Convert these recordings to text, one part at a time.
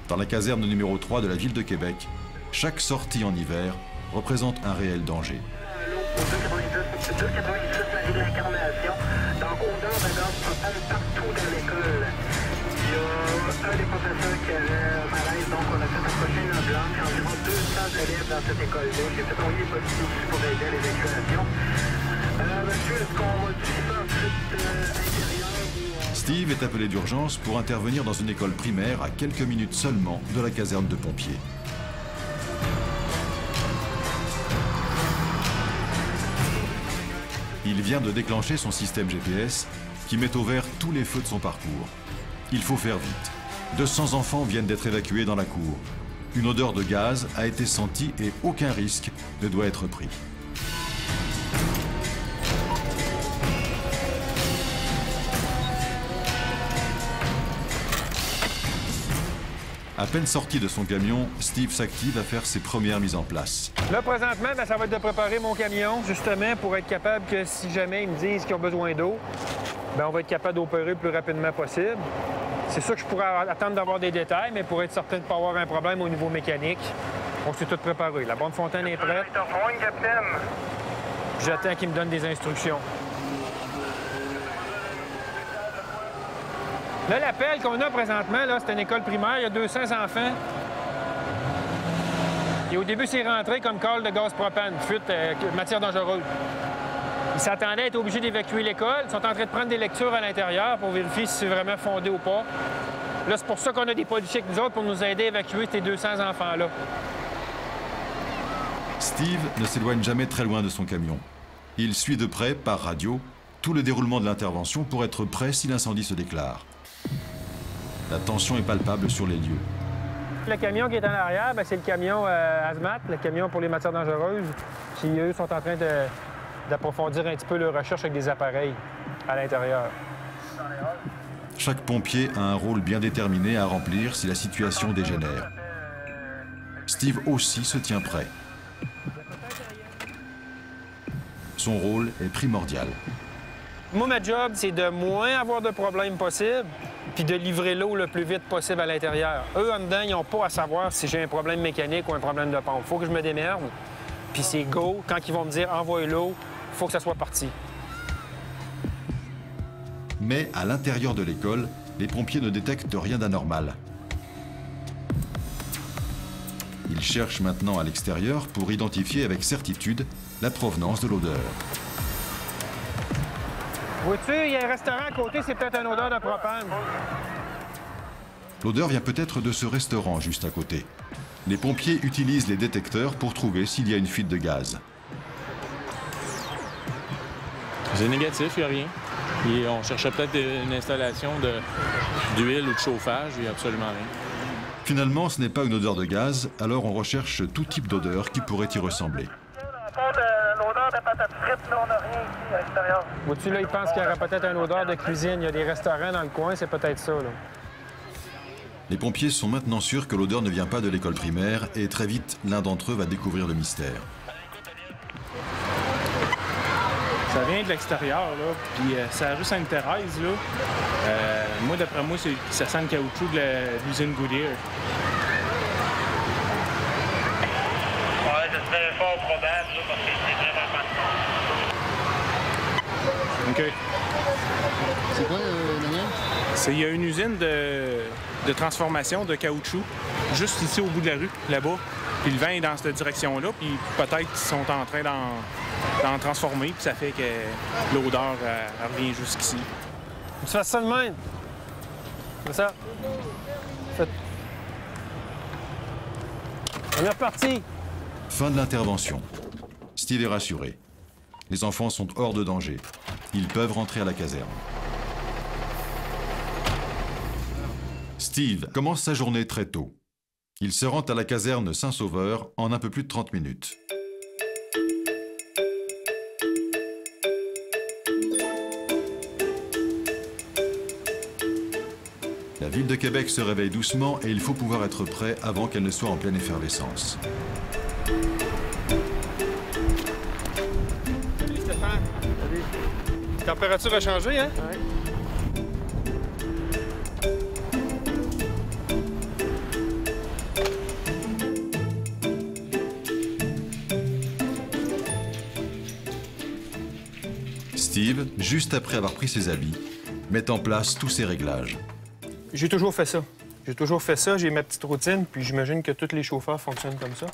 Dans la caserne numéro 3 de la ville de Québec, chaque sortie en hiver représente un réel danger. Donc, odeur de gaz propane partout dans l'école. Il y a un des professeurs qui avait un malaise, donc on a fait approcher une ambulance. Il y a environ 200 élèves dans cette école-là. J'ai fait envoyer les policiers aussi pour aider à l'évacuation. Monsieur, est-ce qu'on modifie ça ensuite intérieur ou... Steve est appelé d'urgence pour intervenir dans une école primaire à quelques minutes seulement de la caserne de pompiers. Il vient de déclencher son système GPS qui met au vert tous les feux de son parcours. Il faut faire vite. 200 enfants viennent d'être évacués dans la cour. Une odeur de gaz a été sentie et aucun risque ne doit être pris. À peine sorti de son camion, Steve s'active à faire ses premières mises en place. Là, présentement, ça va être de préparer mon camion, justement, pour être capable que si jamais ils me disent qu'ils ont besoin d'eau, on va être capable d'opérer le plus rapidement possible. C'est sûr que je pourrais attendre d'avoir des détails, mais pour être certain de ne pas avoir un problème au niveau mécanique, on s'est tout préparé. La bonne fontaine est prête. J'attends qu'ils me donnent des instructions. Là, l'appel qu'on a présentement, c'est une école primaire, il y a 200 enfants. Et au début, c'est rentré comme call de gaz propane, fuite, matière dangereuse. Ils s'attendaient à être obligés d'évacuer l'école. Ils sont en train de prendre des lectures à l'intérieur pour vérifier si c'est vraiment fondé ou pas. Là, c'est pour ça qu'on a des policiers avec nous autres pour nous aider à évacuer ces 200 enfants-là. Steve ne s'éloigne jamais très loin de son camion. Il suit de près, par radio, tout le déroulement de l'intervention pour être prêt si l'incendie se déclare. La tension est palpable sur les lieux. Le camion qui est en arrière, c'est le camion Hazmat, le camion pour les matières dangereuses, qui, eux, sont en train d'approfondir un petit peu leur recherche avec des appareils à l'intérieur. Chaque pompier a un rôle bien déterminé à remplir si la situation dégénère. Steve aussi se tient prêt. Son rôle est primordial. Moi, ma job, c'est de moins avoir de problèmes possible, puis de livrer l'eau le plus vite possible à l'intérieur. Eux, en dedans, ils n'ont pas à savoir si j'ai un problème mécanique ou un problème de pompe. Il faut que je me démerde, puis c'est go. Quand ils vont me dire « envoie l'eau », il faut que ça soit parti. Mais à l'intérieur de l'école, les pompiers ne détectent rien d'anormal. Ils cherchent maintenant à l'extérieur pour identifier avec certitude la provenance de l'odeur. Vois-tu, il y a un restaurant à côté, c'est peut-être une odeur de propane. L'odeur vient peut-être de ce restaurant juste à côté. Les pompiers utilisent les détecteurs pour trouver s'il y a une fuite de gaz. C'est négatif, il n'y a rien. Et on cherchait peut-être une installation d'huile ou de chauffage, il n'y a absolument rien. Finalement, ce n'est pas une odeur de gaz, alors on recherche tout type d'odeur qui pourrait y ressembler. L'odeur de patates frites, là, on n'a rien ici à l'extérieur. Vois-tu, là, ils pensent qu'il y aurait peut-être une odeur de cuisine. Il y a des restaurants dans le coin, c'est peut-être ça, là. Les pompiers sont maintenant sûrs que l'odeur ne vient pas de l'école primaire et très vite, l'un d'entre eux va découvrir le mystère. Ça vient de l'extérieur, là, puis c'est la rue Sainte-Thérèse, là. Moi, d'après moi, ça sent le caoutchouc de l'usine Goodyear. Ouais, ce serait fort probable, là, parce que c'est vraiment pas... OK. C'est quoi, Daniel? Il y a une usine de transformation de caoutchouc, juste ici au bout de la rue, là-bas. Puis le vent est dans cette direction-là, puis peut-être qu'ils sont en train d'en transformer, puis ça fait que l'odeur revient jusqu'ici. Tu fasses ça de même. C'est ça. Fait. On est reparti. Fin de l'intervention. Steve est rassuré. Les enfants sont hors de danger. Ils peuvent rentrer à la caserne. Steve commence sa journée très tôt. Il se rend à la caserne Saint-Sauveur en un peu plus de 30 minutes. La ville de Québec se réveille doucement et il faut pouvoir être prêt avant qu'elle ne soit en pleine effervescence. Salut Stéphane. Salut. La température a changé, hein? Oui. Steve, juste après avoir pris ses habits, met en place tous ses réglages. J'ai toujours fait ça. J'ai ma petite routine, puis j'imagine que tous les chauffeurs fonctionnent comme ça.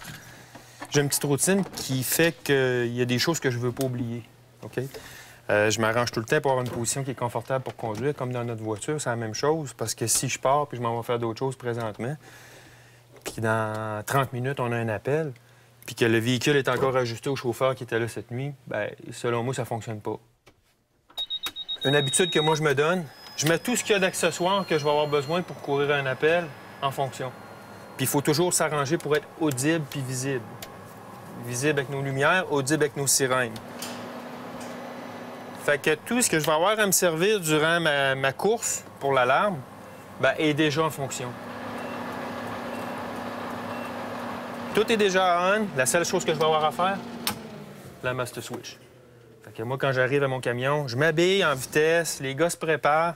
J'ai une petite routine qui fait qu'il y a des choses que je ne veux pas oublier. OK? Je m'arrange tout le temps pour avoir une position qui est confortable pour conduire, comme dans notre voiture, c'est la même chose, parce que si je pars puis je m'en vais faire d'autres choses présentement, puis dans 30 minutes, on a un appel, puis que le véhicule est encore ajusté au chauffeur qui était là cette nuit, bien, selon moi, ça fonctionne pas. Une habitude que moi, je me donne, je mets tout ce qu'il y a d'accessoires que je vais avoir besoin pour courir un appel en fonction. Puis il faut toujours s'arranger pour être audible puis visible. Visible avec nos lumières, audible avec nos sirènes. Fait que tout ce que je vais avoir à me servir durant ma course pour l'alarme, bien, est déjà en fonction. Tout est déjà on. La seule chose que je vais avoir à faire, la master switch. Fait que moi, quand j'arrive à mon camion, je m'habille en vitesse, les gars se préparent.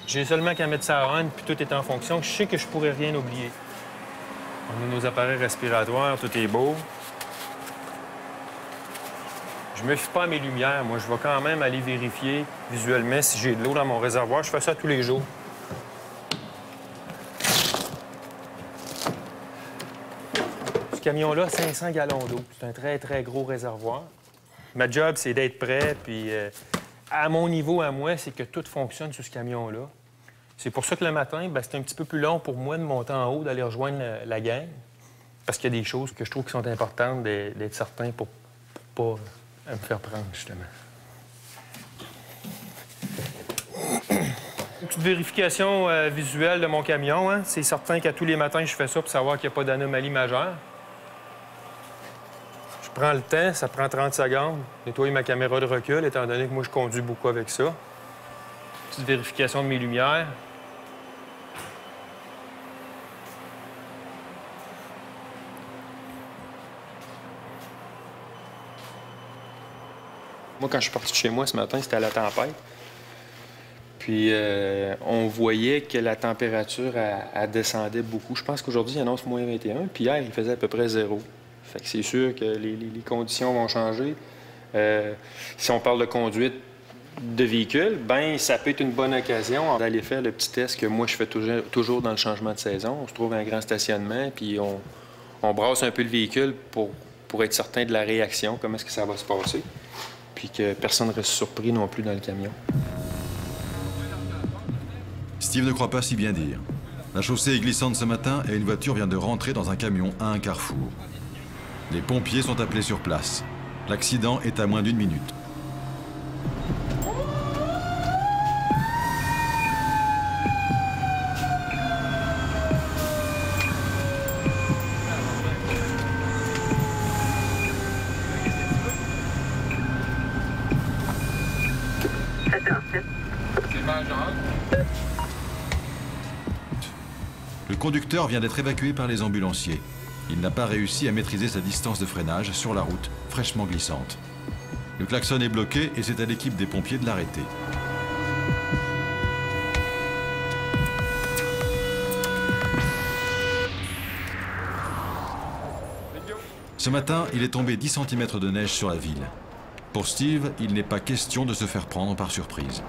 J'ai seulement qu'à mettre ça on, puis tout est en fonction. Je sais que je pourrais rien oublier. On a nos appareils respiratoires, tout est beau. Je me fie pas à mes lumières. Moi, je vais quand même aller vérifier visuellement si j'ai de l'eau dans mon réservoir. Je fais ça tous les jours. Ce camion-là, 500 gallons d'eau. C'est un très, très gros réservoir. Ma job, c'est d'être prêt, puis à mon niveau, à moi, c'est que tout fonctionne sur ce camion-là. C'est pour ça que le matin, bien, c'est un petit peu plus long pour moi de monter en haut, d'aller rejoindre la gang, parce qu'il y a des choses que je trouve qui sont importantes d'être certain pour pas me faire prendre, justement. Une petite vérification visuelle de mon camion. Hein? C'est certain qu'à tous les matins, je fais ça pour savoir qu'il n'y a pas d'anomalie majeure. Je prends le temps, ça prend 30 secondes. Nettoyer ma caméra de recul, étant donné que moi, je conduis beaucoup avec ça. Petite vérification de mes lumières. Moi, quand je suis parti de chez moi ce matin, c'était à la tempête. Puis, on voyait que la température, elle descendait beaucoup. Je pense qu'aujourd'hui, il annonce moins 21. Puis hier, il faisait à peu près 0. Fait que c'est sûr que les conditions vont changer. Si on parle de conduite de véhicule, bien, ça peut être une bonne occasion d'aller faire le petit test que moi, je fais toujours dans le changement de saison. On se trouve un grand stationnement, puis on brasse un peu le véhicule pour être certain de la réaction, comment est-ce que ça va se passer. Puis que personne ne reste surpris non plus dans le camion. Steve ne croit pas si bien dire. La chaussée est glissante ce matin et une voiture vient de rentrer dans un camion à un carrefour. Les pompiers sont appelés sur place. L'accident est à moins d'1 minute. Le conducteur vient d'être évacué par les ambulanciers. Il n'a pas réussi à maîtriser sa distance de freinage sur la route, fraîchement glissante. Le klaxon est bloqué et c'est à l'équipe des pompiers de l'arrêter. Ce matin, il est tombé 10 cm de neige sur la ville. Pour Steve, il n'est pas question de se faire prendre par surprise.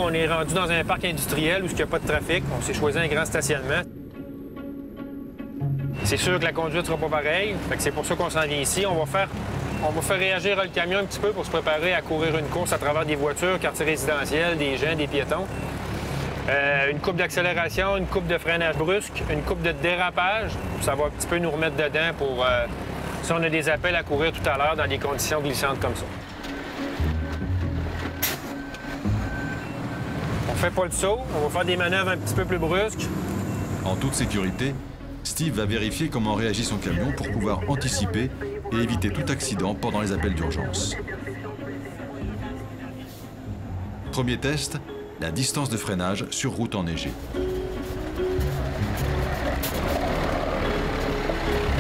On est rendu dans un parc industriel où il n'y a pas de trafic. On s'est choisi un grand stationnement. C'est sûr que la conduite ne sera pas pareille. C'est pour ça qu'on s'en vient ici. On va faire réagir le camion un petit peu pour se préparer à courir une course à travers des voitures, quartiers résidentiels, des gens, des piétons. Une coupe d'accélération, une coupe de freinage brusque, une coupe de dérapage. Ça va un petit peu nous remettre dedans pour si on a des appels à courir tout à l'heure dans des conditions glissantes comme ça. On fait pas le saut, on va faire des manœuvres un petit peu plus brusques. En toute sécurité, Steve va vérifier comment réagit son camion pour pouvoir anticiper et éviter tout accident pendant les appels d'urgence. Premier test, la distance de freinage sur route enneigée.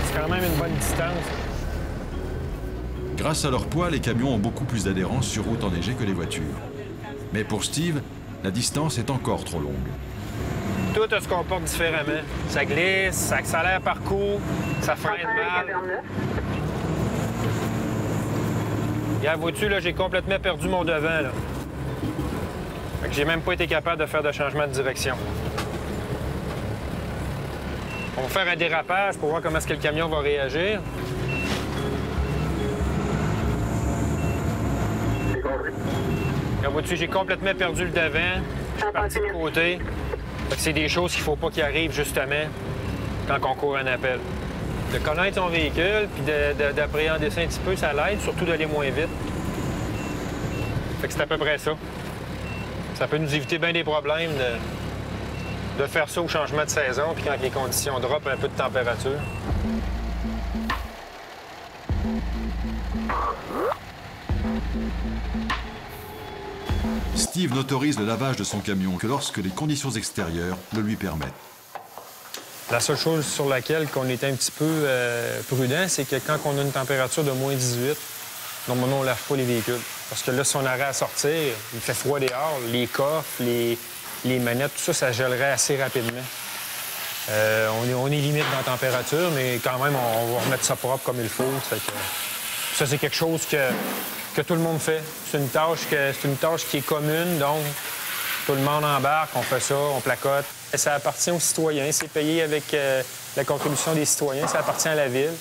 C'est quand même une bonne distance. Grâce à leur poids, les camions ont beaucoup plus d'adhérence sur route enneigée que les voitures. Mais pour Steve, la distance est encore trop longue. Tout se comporte différemment. Ça glisse, ça accélère par coup, ça freine mal. Regarde, vois-tu, là, j'ai complètement perdu mon devant, là. Fait que j'ai même pas été capable de faire de changement de direction. On va faire un dérapage pour voir comment est-ce que le camion va réagir. Regarde, vois-tu, j'ai complètement perdu le devant. Je suis parti de côté. Fait que c'est des choses qu'il ne faut pas qu'il arrive, justement, quand on court un appel. De connaître son véhicule, puis d'appréhender ça un petit peu, ça l'aide, surtout d'aller moins vite. Fait que c'est à peu près ça. Ça peut nous éviter bien des problèmes de faire ça au changement de saison, puis quand les conditions drop un peu de température. Steve n'autorise le lavage de son camion que lorsque les conditions extérieures le lui permettent. La seule chose sur laquelle on est un petit peu prudent, c'est que quand on a une température de moins 18, normalement, on ne lave pas les véhicules. Parce que là, si on aurait à sortir, il fait froid dehors, les coffres, les manettes, tout ça, ça gèlerait assez rapidement. On est limite dans la température, mais quand même, on va remettre ça propre comme il faut. Ça, c'est quelque chose que tout le monde fait. C'est une tâche qui est commune, donc tout le monde embarque, on fait ça, on placote. Ça appartient aux citoyens, c'est payé avec la contribution des citoyens, ça appartient à la ville.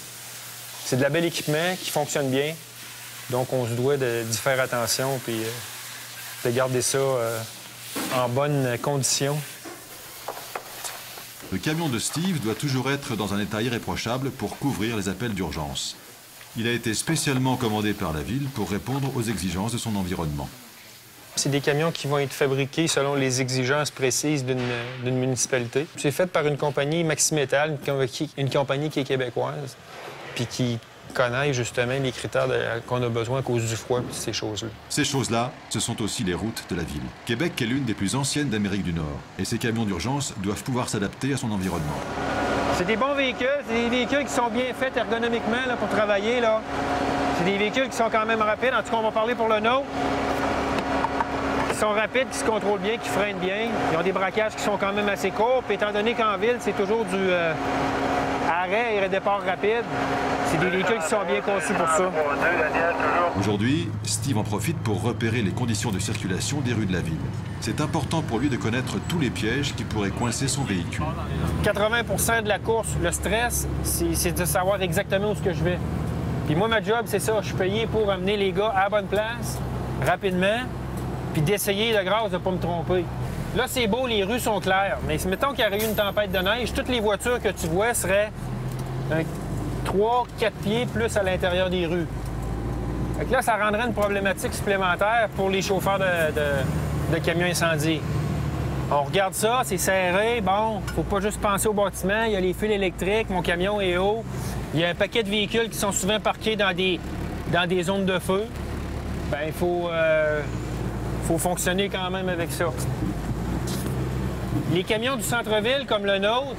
C'est de la belle équipement qui fonctionne bien, donc on se doit d'y faire attention puis de garder ça en bonne condition. Le camion de Steve doit toujours être dans un état irréprochable pour couvrir les appels d'urgence. Il a été spécialement commandé par la ville pour répondre aux exigences de son environnement. C'est des camions qui vont être fabriqués selon les exigences précises d'une municipalité. C'est fait par une compagnie Maximétal, une compagnie qui est québécoise, puis qui connaît justement les critères qu'on a besoin à cause du froid et ces choses-là. Ces choses-là, ce sont aussi les routes de la ville. Québec est l'une des plus anciennes d'Amérique du Nord, et ces camions d'urgence doivent pouvoir s'adapter à son environnement. C'est des bons véhicules, c'est des véhicules qui sont bien faits ergonomiquement là, pour travailler. Là. C'est des véhicules qui sont quand même rapides. En tout cas, on va parler pour le nôtre. Ils sont rapides, qui se contrôlent bien, qui freinent bien. Ils ont des braquages qui sont quand même assez courts. Puis étant donné qu'en ville, c'est toujours du arrêt et départ rapide, c'est des véhicules qui sont bien conçus pour ça. Aujourd'hui, Steve en profite pour repérer les conditions de circulation des rues de la ville. C'est important pour lui de connaître tous les pièges qui pourraient coincer son véhicule. 80% de la course, le stress, c'est de savoir exactement où est-ce que je vais. Puis moi, ma job, c'est ça. Je suis payé pour amener les gars à la bonne place, rapidement, puis d'essayer de grâce de ne pas me tromper. Là, c'est beau, les rues sont claires, mais mettons qu'il y aurait eu une tempête de neige, toutes les voitures que tu vois seraient 3-4 pieds plus à l'intérieur des rues. Fait que là, ça rendrait une problématique supplémentaire pour les chauffeurs de camions incendiés. On regarde ça, c'est serré, bon, faut pas juste penser au bâtiment, il y a les fils électriques, mon camion est haut, il y a un paquet de véhicules qui sont souvent parqués dans des zones de feu. Bien, il faut fonctionner quand même avec ça. Les camions du centre-ville, comme le nôtre,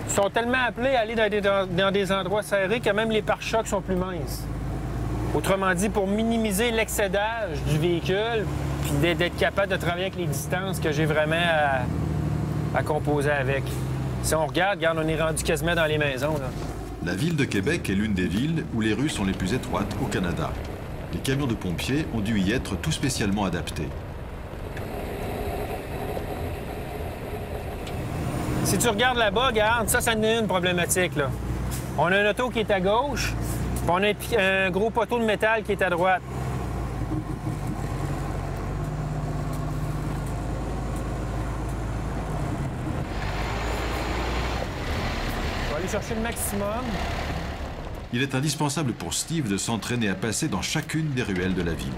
sont tellement appelés à aller dans des endroits serrés que même les pare-chocs sont plus minces. Autrement dit, pour minimiser l'excédage du véhicule, puis d'être capable de travailler avec les distances que j'ai vraiment à composer avec. Si on regarde, on est rendu quasiment dans les maisons. Là. La ville de Québec est l'une des villes où les rues sont les plus étroites au Canada. Les camions de pompiers ont dû y être tout spécialement adaptés. Si tu regardes là-bas, regarde, ça en est une problématique. Là. On a un auto qui est à gauche, puis on a un gros poteau de métal qui est à droite. On va aller chercher le maximum. Il est indispensable pour Steve de s'entraîner à passer dans chacune des ruelles de la ville.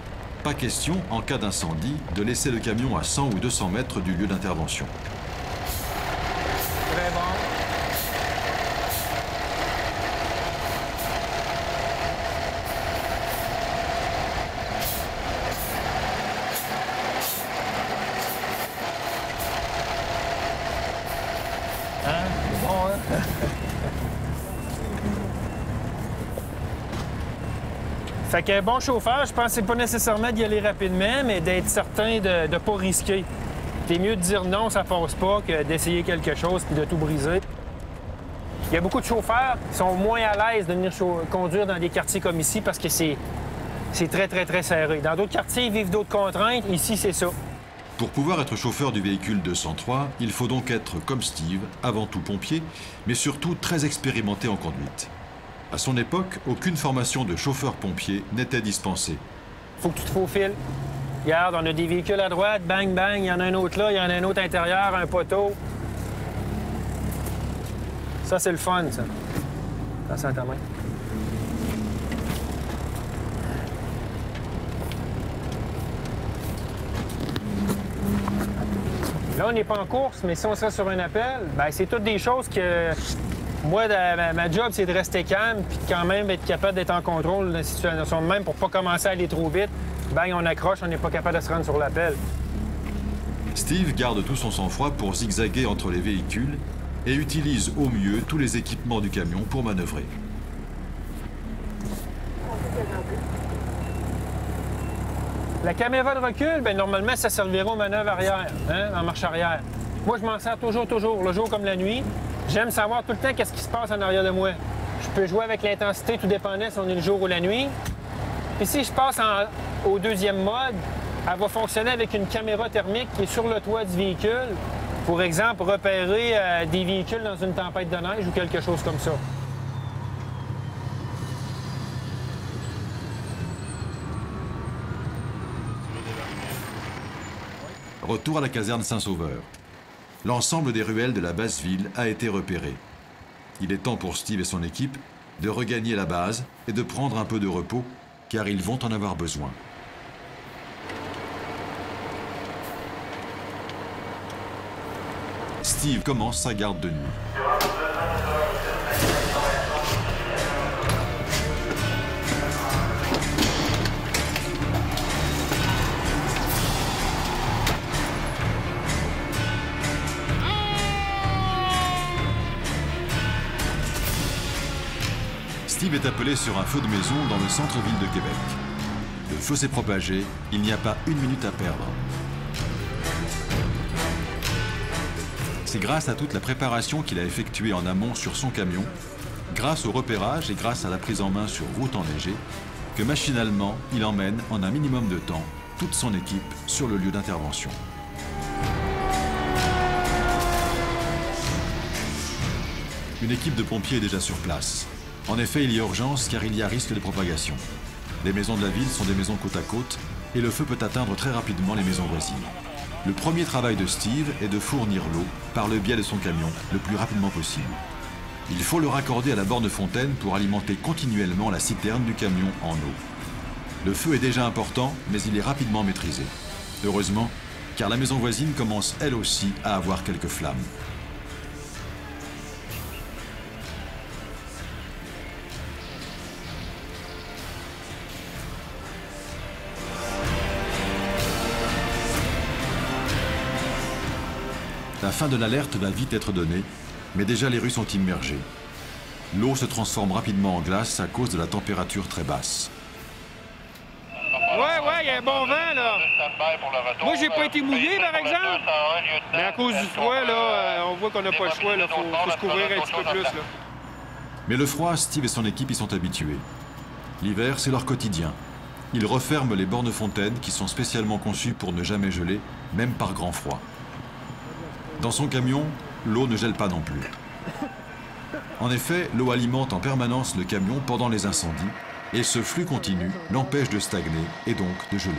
Pas question, en cas d'incendie, de laisser le camion à 100 ou 200 mètres du lieu d'intervention. Très bon. Hein? C'est bon, hein? Fait qu'un bon chauffeur, je pense que c'est pas nécessairement d'y aller rapidement, mais d'être certain de ne pas risquer. C'est mieux de dire non, ça passe pas, que d'essayer quelque chose puis de tout briser. Il y a beaucoup de chauffeurs qui sont moins à l'aise de venir conduire dans des quartiers comme ici parce que c'est très, très, très serré. Dans d'autres quartiers, ils vivent d'autres contraintes. Ici, c'est ça. Pour pouvoir être chauffeur du véhicule 203, il faut donc être comme Steve, avant tout pompier, mais surtout très expérimenté en conduite. À son époque, aucune formation de chauffeur-pompier n'était dispensée. Faut que tu te faufiles. Regarde, on a des véhicules à droite, bang, bang, il y en a un autre là, il y en a un autre intérieur, un poteau. Ça, c'est le fun, ça. Attention à ta main. Là, on n'est pas en course, mais si on serait sur un appel, bien, c'est toutes des choses que... Moi, ma job, c'est de rester calme puis de quand même être capable d'être en contrôle de la situation de même pour pas commencer à aller trop vite. Bang, on accroche, on n'est pas capable de se rendre sur l'appel. Steve garde tout son sang-froid pour zigzaguer entre les véhicules et utilise au mieux tous les équipements du camion pour manœuvrer. La caméra de recul, bien, normalement, ça servira aux manœuvres arrière, hein, en marche arrière. Moi, je m'en sers toujours, le jour comme la nuit. J'aime savoir tout le temps qu'est-ce qui se passe en arrière de moi. Je peux jouer avec l'intensité, tout dépendant si on est le jour ou la nuit. Puis si je passe au deuxième mode, elle va fonctionner avec une caméra thermique qui est sur le toit du véhicule. Pour exemple, repérer des véhicules dans une tempête de neige ou quelque chose comme ça. Retour à la caserne Saint-Sauveur. L'ensemble des ruelles de la basse ville a été repéré. Il est temps pour Steve et son équipe de regagner la base et de prendre un peu de repos, car ils vont en avoir besoin. Steve commence sa garde de nuit. Steve est appelé sur un feu de maison dans le centre-ville de Québec. Le feu s'est propagé, il n'y a pas une minute à perdre. C'est grâce à toute la préparation qu'il a effectuée en amont sur son camion, grâce au repérage et grâce à la prise en main sur route enneigée, que machinalement, il emmène en un minimum de temps toute son équipe sur le lieu d'intervention. Une équipe de pompiers est déjà sur place. En effet, il y a urgence car il y a risque de propagation. Les maisons de la ville sont des maisons côte à côte et le feu peut atteindre très rapidement les maisons voisines. Le premier travail de Steve est de fournir l'eau par le biais de son camion le plus rapidement possible. Il faut le raccorder à la borne fontaine pour alimenter continuellement la citerne du camion en eau. Le feu est déjà important, mais il est rapidement maîtrisé. Heureusement, car la maison voisine commence elle aussi à avoir quelques flammes. La fin de l'alerte va vite être donnée, mais déjà les rues sont immergées. L'eau se transforme rapidement en glace à cause de la température très basse. Ouais, il y a un bon vent, là. Moi, j'ai pas été mouillé, par exemple. Mais à cause du froid, là, on voit qu'on n'a pas le choix, là. Faut se couvrir un petit peu plus, là. Mais le froid, Steve et son équipe y sont habitués. L'hiver, c'est leur quotidien. Ils referment les bornes fontaines qui sont spécialement conçues pour ne jamais geler, même par grand froid. Dans son camion, l'eau ne gèle pas non plus. En effet, l'eau alimente en permanence le camion pendant les incendies et ce flux continu l'empêche de stagner et donc de geler.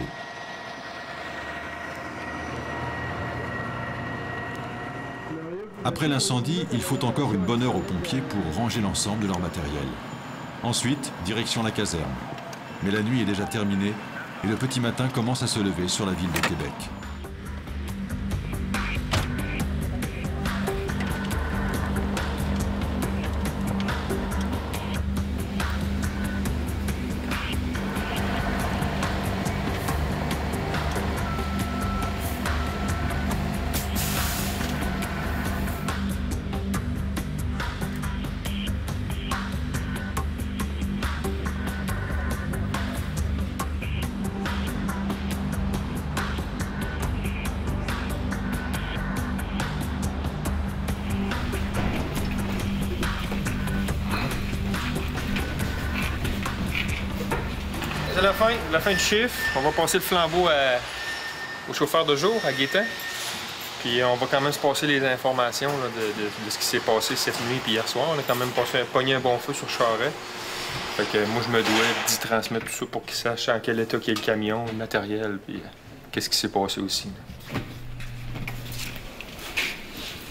Après l'incendie, il faut encore une bonne heure aux pompiers pour ranger l'ensemble de leur matériel. Ensuite, direction la caserne. Mais la nuit est déjà terminée et le petit matin commence à se lever sur la ville de Québec. la fin du chiffre. On va passer le flambeau au chauffeur de jour, à Gaétan. Puis on va quand même se passer les informations là, de ce qui s'est passé cette nuit puis hier soir. On a quand même pogné un bon feu sur Charest. Fait que moi, je me dois d'y transmettre tout ça pour qu'ils sachent en quel état qu'il y a le camion, le matériel, puis qu'est-ce qui s'est passé aussi.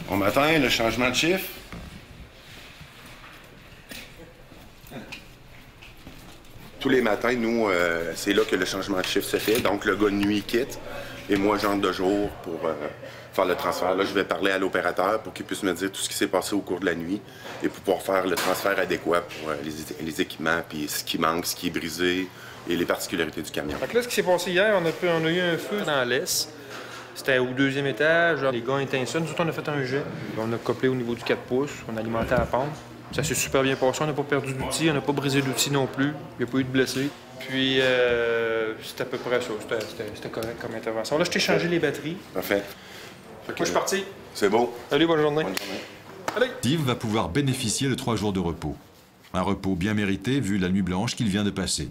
Bon matin, le changement de chiffre. Tous les matins, nous, c'est là que le changement de chiffre se fait. Donc, le gars de nuit quitte et moi, j'entre de jour pour faire le transfert. Là, je vais parler à l'opérateur pour qu'il puisse me dire tout ce qui s'est passé au cours de la nuit et pour pouvoir faire le transfert adéquat pour les équipements, puis ce qui manque, ce qui est brisé et les particularités du camion. Fait que là, ce qui s'est passé hier, on a eu un feu dans l'est. C'était au 2e étage. Les gars éteignent ça. Nous autres, on a fait un jet. On a couplé au niveau du 4 pouces. On a alimenté à la pompe. Ça s'est super bien passé. On n'a pas perdu d'outils. On n'a pas brisé d'outils non plus. Il n'y a pas eu de blessés. Puis, c'était à peu près ça. C'était correct comme intervention. Là, je t'ai changé les batteries. Parfait. Moi, je suis parti. C'est beau. Salut, bonne journée. Bonne journée. Allez. Steve va pouvoir bénéficier de 3 jours de repos. Un repos bien mérité vu la nuit blanche qu'il vient de passer.